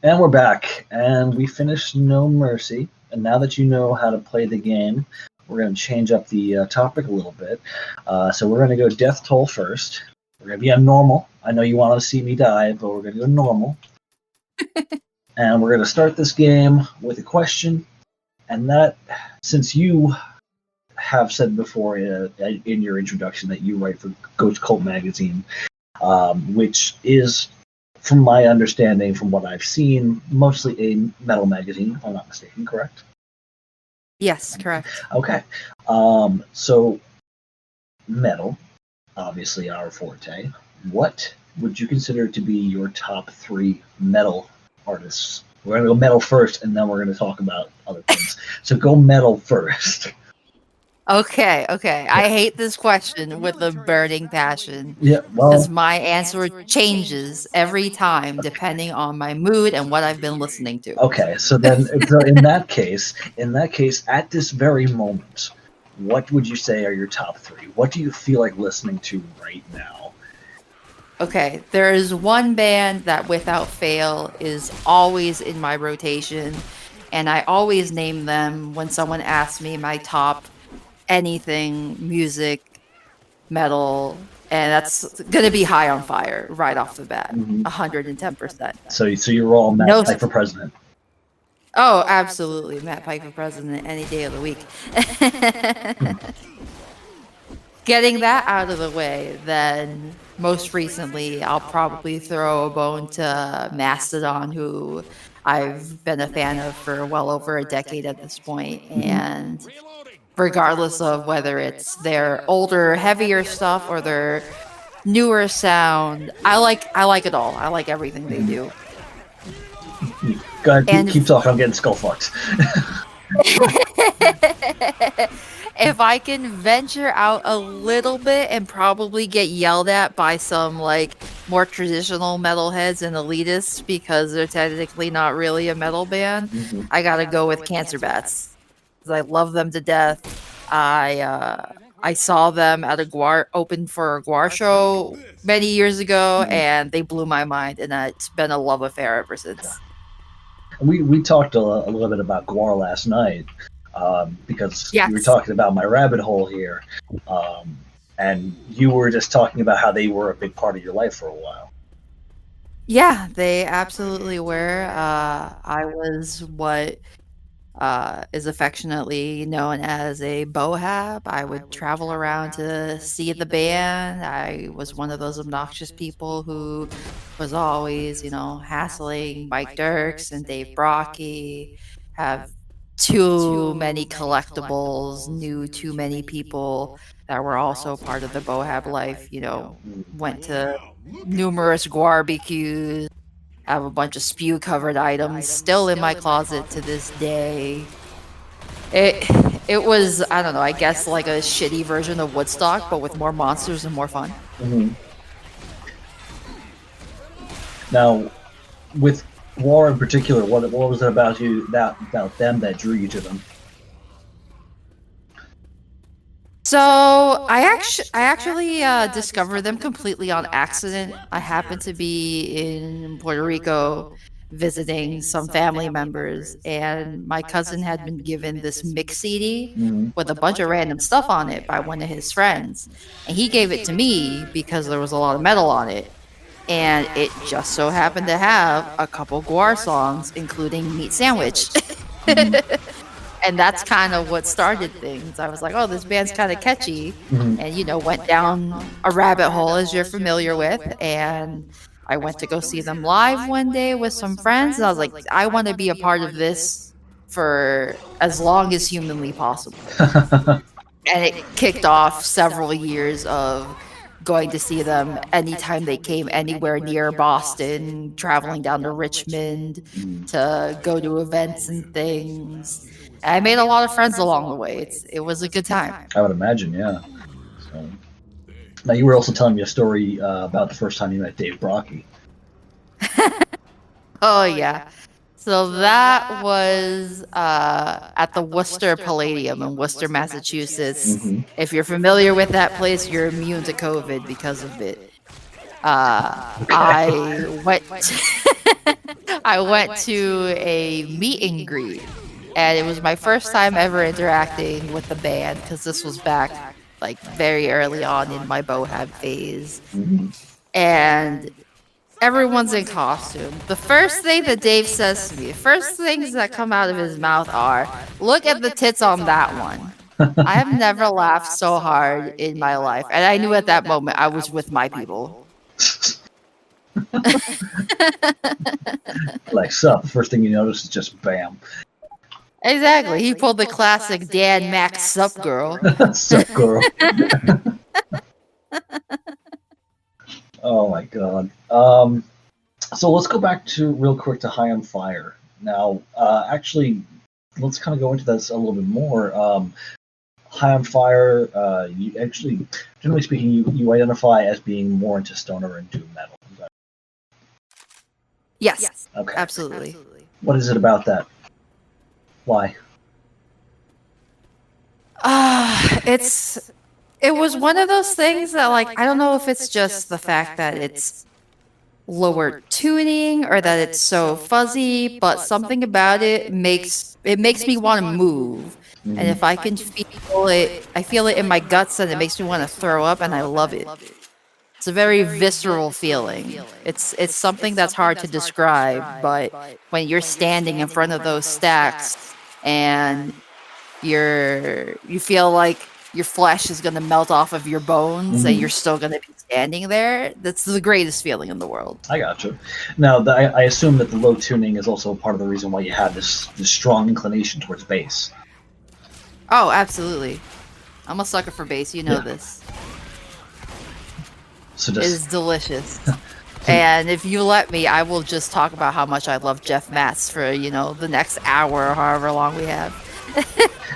And we're back, and we finished No Mercy. And now that you know how to play the game, we're going to change up the topic a little bit. So we're going to go Death Toll first. We're going to be on normal. I know you want to see me die, but we're going to go normal. And we're going to start this game with a question. And that, since you have said before in your introduction that you write for Ghost Cult magazine, which is, from my understanding, from what I've seen, mostly a metal magazine, if I'm not mistaken, correct? Yes, correct. Okay. So, metal, obviously our forte. What would you consider to be your top 3 metal artists? We're going to go metal first, and then we're going to talk about other things. So go metal first. Okay. I hate this question with a burning passion. Yeah, well, because my answer changes every time depending on my mood and what I've been listening to. Okay, so then in that case, at this very moment, what would you say are your top 3? What do you feel like listening to right now? Okay, there is one band that without fail is always in my rotation, and I always name them when someone asks me my top anything music, metal, and that's gonna be High on Fire right off the bat, 110%. So you're all Matt Pike for president. Oh, absolutely, Matt Pike for president any day of the week. Getting that out of the way, then most recently I'll probably throw a bone to Mastodon, who I've been a fan of for well over a decade at this point, and regardless of whether it's their older, heavier stuff or their newer sound, I like it all. I like everything they do. Go ahead, keep talking. I'm getting skull fucked. If I can venture out a little bit and probably get yelled at by some like more traditional metalheads and elitists because they're technically not really a metal band, I gotta go with Cancer Bats. I love them to death. I saw them at a Guar open for a Guar show many years ago, and they blew my mind, and it's been a love affair ever since. We talked a little bit about Guar last night because we were talking about my rabbit hole here, and you were just talking about how they were a big part of your life for a while. Yeah, they absolutely were. I was what is affectionately known as a bohab. I would travel around to see the band. I was one of those obnoxious people who was always, hassling Mike Dirks and Dave Brocky, have too many collectibles, knew too many people that were also part of the bohab life, went to numerous barbecues, have a bunch of spew-covered items still in my closet to this day. It was, I don't know, I guess like a shitty version of Woodstock, but with more monsters and more fun. Now, with War in particular, what was it about them that drew you to them? So I actually discovered them completely on accident. I happened to be in Puerto Rico visiting some family members, and my cousin had been given this mix CD with a bunch of random stuff on it by one of his friends, and he gave it to me because there was a lot of metal on it, and it just so happened to have a couple Guar songs, including Meat Sandwich. And that's kind of what started things. I was like, oh, this band's kind of catchy. And, went down a rabbit hole, as you're familiar with. And I went to go see them live one day with some friends. And I was like, I want to be a part of this for as long as humanly possible. And it kicked off several years of going to see them anytime they came anywhere near Boston, traveling down to Richmond to go to events and things. I made a lot of friends along the way. It was a good time. I would imagine, yeah. So, now, you were also telling me a story about the first time you met Dave Brocky. Oh, yeah. So that was at the Worcester Palladium in Worcester, Massachusetts. If you're familiar with that place, you're immune to COVID because of it. I I went to a meet and greet, and it was my first time ever interacting with the band because this was back like very early on in my bohab phase, and everyone's in costume. The first thing that Dave says to me, the first things that come out of his mouth are, "Look at the tits on that one." I have never laughed so hard in my life, and I knew at that moment I was with my people. Like, sup, first thing you notice is just bam. Exactly. He pulled the classic Dan Max sup girl. Sup, girl. Oh my god. So let's go back to real quick to High on Fire. Now, actually, let's kind of go into this a little bit more. High on Fire, you actually, generally speaking, you identify as being more into stoner and doom metal. Is that... Yes. Okay. Absolutely. What is it about that? Why? It was one of those things that, like, I don't know if it's just the fact that it's lower tuning or that it's so fuzzy, but something about it makes me want to move. And if I can feel it, I feel it in my guts, and it makes me want to throw up, and I love it. It's a very visceral feeling. It's something that's hard to describe, but when you're standing in front of those stacks and you feel like your flesh is going to melt off of your bones and you're still going to be standing there, that's the greatest feeling in the world. I gotcha. Now, I assume that the low tuning is also part of the reason why you have this strong inclination towards bass. Oh, absolutely. I'm a sucker for bass. You know this. So It is delicious. And if you let me, I will just talk about how much I love Jeff Matz for, the next hour or however long we have.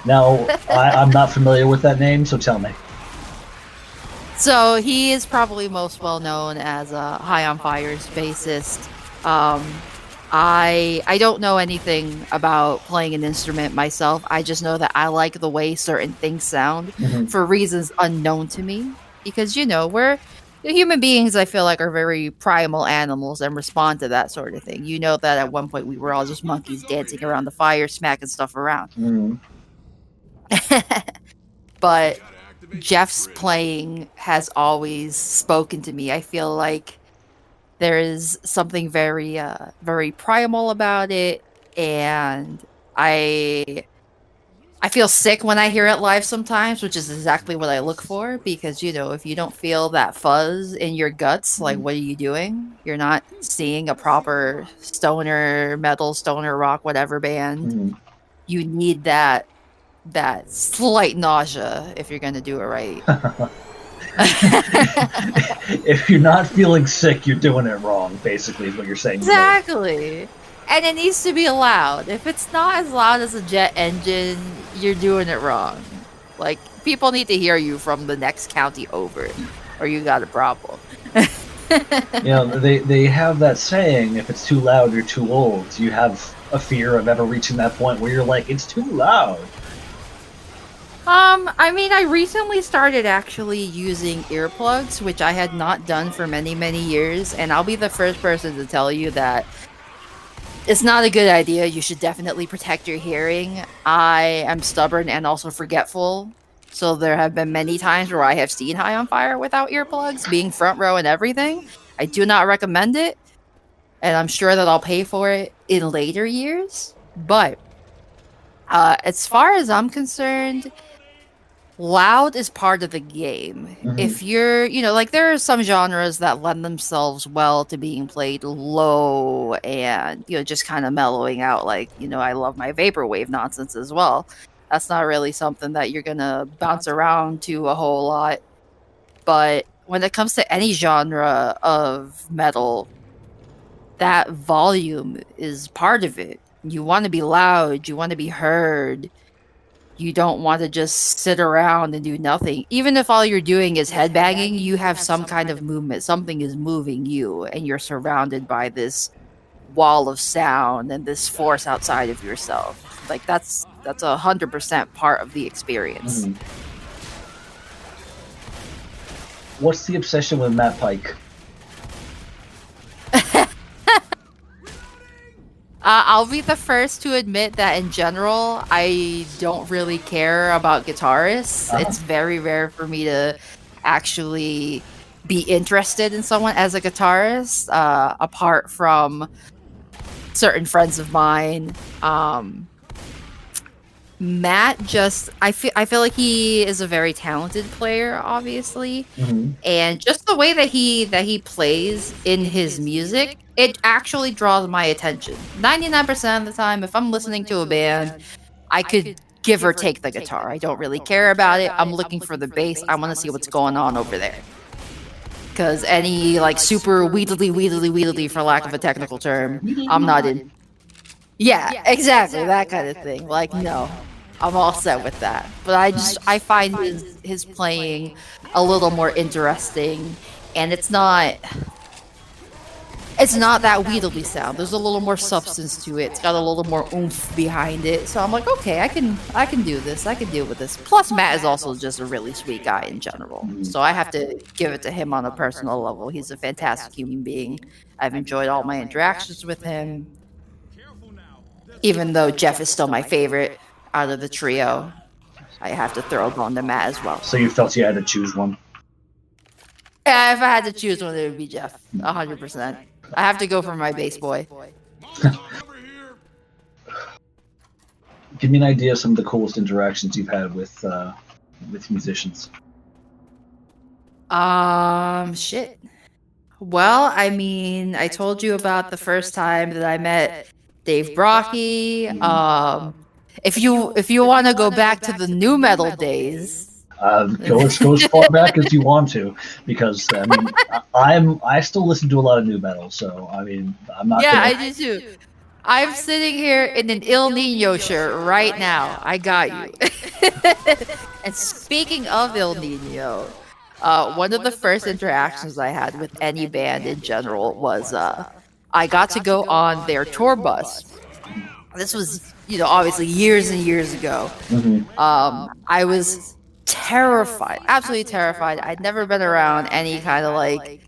Now, I'm not familiar with that name, so tell me. So he is probably most well known as High on Fire's bassist. I don't know anything about playing an instrument myself. I just know that I like the way certain things sound for reasons unknown to me. Because, we're human beings, I feel like, are very primal animals and respond to that sort of thing. You know that at one point we were all just monkeys dancing around the fire, smacking stuff around. But Jeff's playing has always spoken to me. I feel like there is something very, very primal about it, and I feel sick when I hear it live sometimes, which is exactly what I look for, because, if you don't feel that fuzz in your guts, like, what are you doing? You're not seeing a proper stoner metal, stoner rock, whatever band. You need that slight nausea if you're going to do it right. If you're not feeling sick, you're doing it wrong, basically, is what you're saying. Exactly. And it needs to be loud. If it's not as loud as a jet engine, you're doing it wrong. Like, people need to hear you from the next county over, or you got a problem. They have that saying, if it's too loud, you're too old. Do you have a fear of ever reaching that point where you're like, it's too loud? I recently started actually using earplugs, which I had not done for many, many years, and I'll be the first person to tell you that it's not a good idea. You should definitely protect your hearing. I am stubborn and also forgetful, so there have been many times where I have seen High on Fire without earplugs, being front row and everything. I do not recommend it, and I'm sure that I'll pay for it in later years, but as far as I'm concerned, loud is part of the game. If you're, there are some genres that lend themselves well to being played low and, just kind of mellowing out. Like, I love my vaporwave nonsense as well. That's not really something that you're going to bounce around to a whole lot. But when it comes to any genre of metal, that volume is part of it. You want to be loud. You want to be heard. You don't want to just sit around and do nothing. Even if all you're doing is headbanging, you have some kind of movement. Something is moving you, and you're surrounded by this wall of sound and this force outside of yourself. Like, that's 100% part of the experience. What's the obsession with Matt Pike? I'll be the first to admit that in general, I don't really care about guitarists. It's very rare for me to actually be interested in someone as a guitarist, apart from certain friends of mine. Matt I feel like he is a very talented player, obviously. And just the way that he plays in his music, it actually draws my attention. 99% of the time, if I'm listening to a band, I could give or take the guitar. I don't really care about it. I'm looking for the bass. I want to see what's going on over there. Because any like super wheedly, for lack of a technical term, I'm not in. Yeah, exactly, that kind of thing. Like, no, I'm all set with that. But I find his playing a little more interesting, and it's not that wheedly sound. There's a little more substance to it. It's got a little more oomph behind it. So I'm like, okay, I can do this. I can deal with this. Plus, Matt is also just a really sweet guy in general. So I have to give it to him on a personal level. He's a fantastic human being. I've enjoyed all my interactions with him. Even though Jeff is still my favorite out of the trio, I have to throw a bone to Matt as well. So you felt you had to choose one? Yeah, if I had to choose one, it would be Jeff. 100%. I have to go for my bass boy. Give me an idea of some of the coolest interactions you've had with musicians. Shit. Well, I mean, I told you about the first time that I met Dave Brocky. If you want to go back to the nu metal days, go as far back as you want to, because I mean, I still listen to a lot of nu metal, so I mean, I'm not. Yeah, I do too. I'm sitting here in an Il Nino shirt right now. I got you. And speaking of Il Nino, one of the first interactions I had with any band in general was I got to go on their tour bus. This was, obviously years and years ago. I was terrified, absolutely terrified. I'd never been around any kind of like,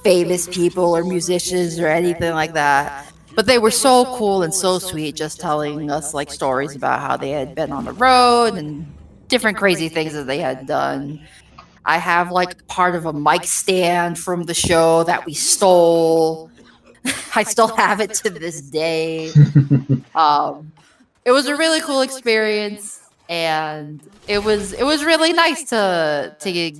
famous people or musicians or anything like that. But they were so cool and so sweet, just telling us like stories about how they had been on the road and different crazy things that they had done. I have like part of a mic stand from the show that we stole. I still have it to this day. It was a really cool experience, and it was really nice to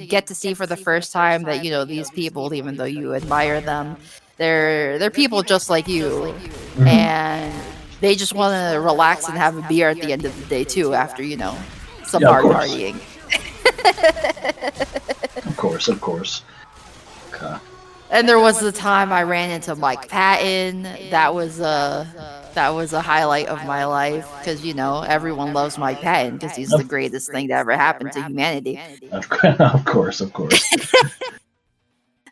get to see for the first time that these people, even though you admire them, they're people just like you, and they just want to relax and have a beer at the end of the day too, after some hard partying. Of course. Okay. And there was the time I ran into Mike Patton. That was a highlight of my life, because everyone loves Mike Patton because he's the greatest thing that ever happened to humanity. Of course.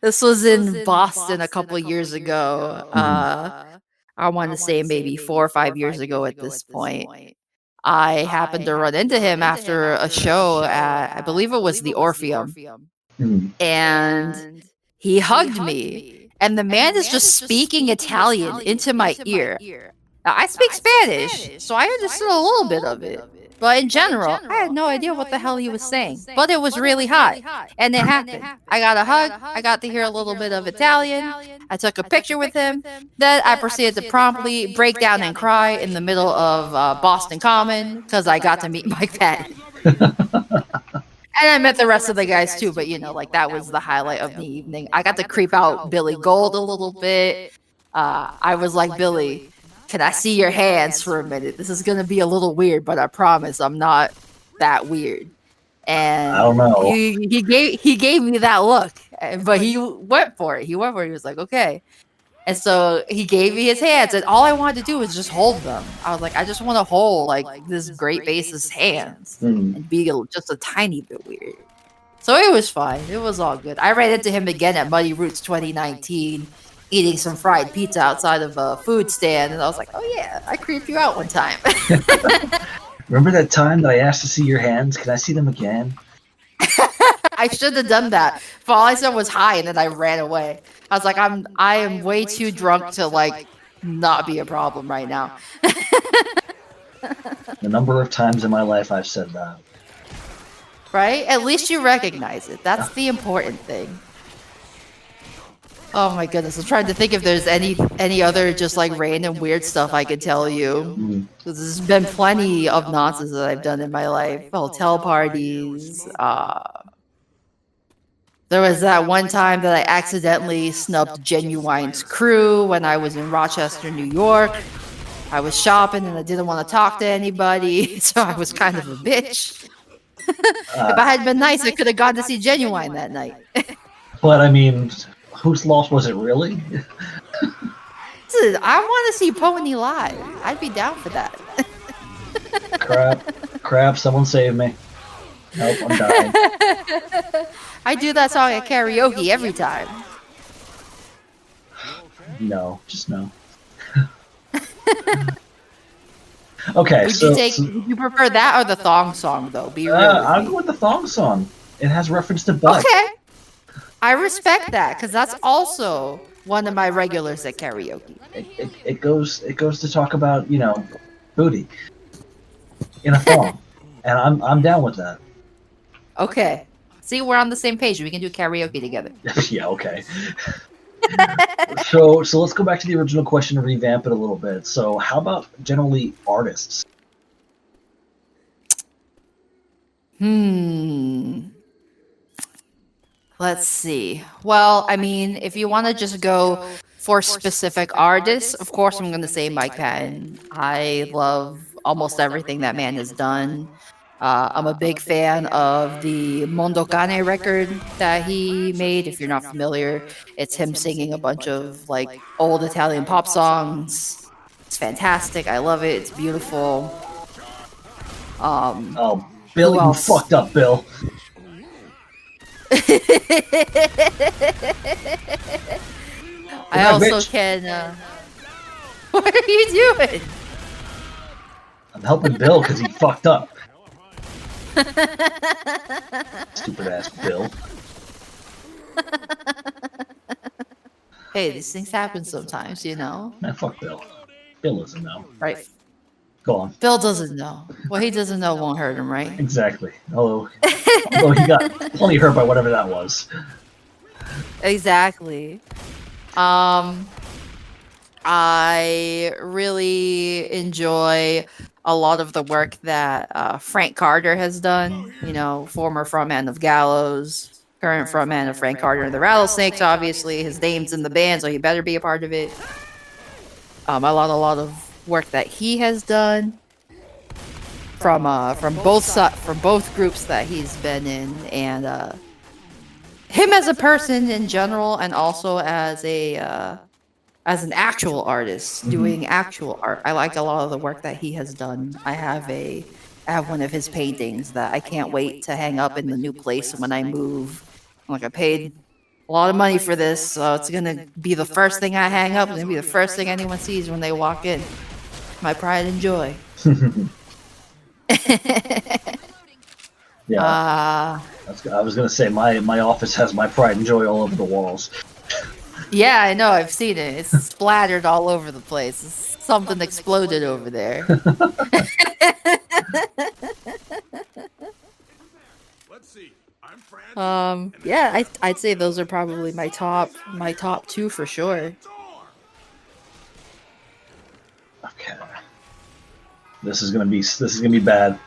This was in Boston a couple years ago. I want to say maybe 4 or 5 years ago at this point. I happened to run into him after a show at, I believe it was the Orpheum. And he hugged me. And the man is just speaking Italian into my ear. Now, I speak Spanish, so I understood a little bit of it. But in general, I had no idea what the hell he was saying. But it was really hot. And it happened. I got a hug. I got to hear a little bit of Italian. I took a picture with him. Then I proceeded to promptly break down and cry in the middle of Boston Common, because I got to meet Mike Patton. And I met the rest of the guys too, but that was the highlight of the evening. I got to creep out Billy Gold a little bit. I was like, Billy, can I see your hands for a minute? This is going to be a little weird, but I promise I'm not that weird. And I don't know. He gave me that look, but he went for it. He was like, okay. And so he gave me his hands, and all I wanted to do was just hold them. I was like, I just want to hold like this great bassist's hands and be just a tiny bit weird. So it was fine. It was all good. I ran into him again at Muddy Roots 2019, eating some fried pizza outside of a food stand, and I was like, oh yeah, I creeped you out one time. Remember that time that I asked to see your hands? Can I see them again? I should have done that. But all I said was hi, and then I ran away. I was like, I am way too drunk to like not be a problem right now. The number of times in my life I've said that. Right? At least you recognize it. That's the important thing. Oh my goodness, I'm trying to think if there's any other just like random weird stuff I could tell you. Because there's been plenty of nonsense that I've done in my life. Hotel parties. There was that one time that I accidentally snubbed Genuine's crew when I was in Rochester, New York. I was shopping and I didn't want to talk to anybody, so I was kind of a bitch. If I had been nice, I could have gone to see Genuine that night. But I mean, whose loss was it really? Listen, I want to see Pony live. I'd be down for that. Crap, someone save me. Nope, I'm dying. I do that song at karaoke every time. No, just no. Okay, would you prefer that or the thong song, though? Be real. I'll go with the thong song. It has reference to butt. Okay. I respect that, because that's also one of my regulars at karaoke. It goes to talk about, booty in a thong. And I'm down with that. Okay. See, we're on the same page. We can do karaoke together. Yeah, okay. So let's go back to the original question and revamp it a little bit. So how about generally artists? Let's see. Well, I mean, if you want to just go for specific artists, of course I'm going to say Mike Patton. I love almost everything that man has done. I'm a big fan of the Mondo Cane record that he made. If you're not familiar, it's him singing a bunch of like old Italian pop songs. It's fantastic. I love it. It's beautiful. Oh, Bill, you fucked up, Bill. I also can. What are you doing? I'm helping Bill because he fucked up. Stupid ass Bill. Hey, these things happen sometimes, you know? Nah, fuck Bill. Bill doesn't know. Right. Go on. Bill doesn't know. What he doesn't know won't hurt him, right? Exactly. Although he got plenty hurt by whatever that was. Exactly. I really enjoy a lot of the work that Frank Carter has done. You know, former frontman of Gallows, current frontman of Frank Carter and the Rattlesnakes. Obviously, his name's in the band, so he better be a part of it. A lot of work that he has done from both groups that he's been in, and him as a person in general, and also as an actual artist doing actual art. I like a lot of the work that he has done. I have one of his paintings that I can't wait to hang up in the new place when I move. Like, I paid a lot of money for this, so it's gonna be the first thing I hang up. It's gonna be the first thing anyone sees when they walk in. My pride and joy. Yeah. I was gonna say my office has my pride and joy all over the walls. Yeah, I know. I've seen it. It's splattered all over the place. Something exploded over there. Let's see. Yeah, I'd say those are probably my top two for sure. Okay. This is gonna be bad.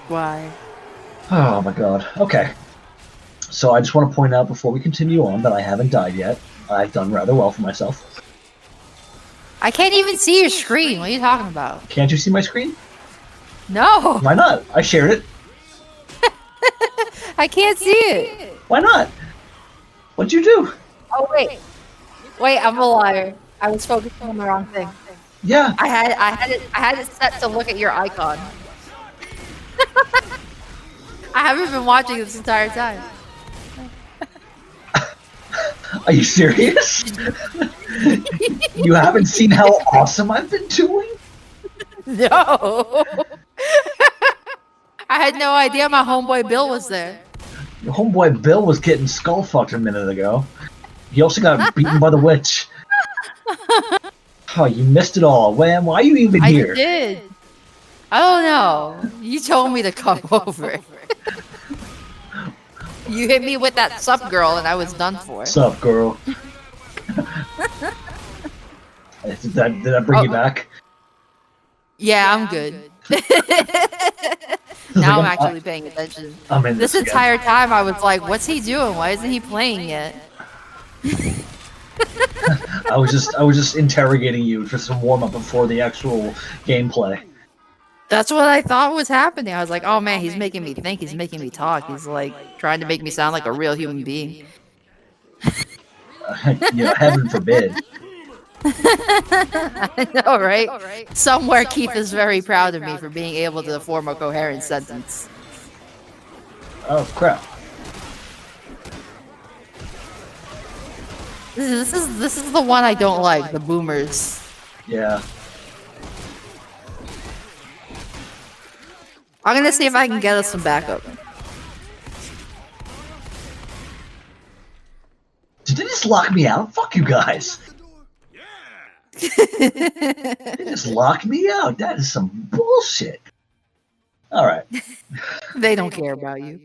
Why? Oh my god. Okay. So I just want to point out before we continue on that I haven't died yet. I've done rather well for myself. I can't even see your screen. What are you talking about? Can't you see my screen? No. Why not? I shared it. I can't see it. Why not? What'd you do? Oh wait, I'm a liar. I was focusing on the wrong thing. Yeah. I had it set to look at your icon. I haven't been watching this entire time. Are you serious? You haven't seen how awesome I've been doing? No. I had no idea my homeboy Bill was there. Your homeboy Bill was getting skull fucked a minute ago. He also got beaten by the witch. Oh, you missed it all. Wham, why are you even I here? did. I don't know. You told me to come over. You hit me with that sup girl, and I was done for. Sup, girl? Did that bring you back? Yeah, I'm good. Now I'm actually paying attention. I'm in This entire time, I was like, "What's he doing? Why isn't he playing yet?" I was just interrogating you for some warm up before the actual gameplay. That's what I thought was happening. I was like, "Oh man, he's making me think. He's making me talk. He's like trying to make me sound like a real human being." Heaven forbid. I know, right? Somewhere Keith is very proud of me for being able to form a coherent sentence. Oh crap! This is the one I don't like, the boomers. Yeah. I'm gonna see if I can get us some backup. Did they just lock me out? Fuck you guys! They just locked me out. That is some bullshit. All right. They don't care about you.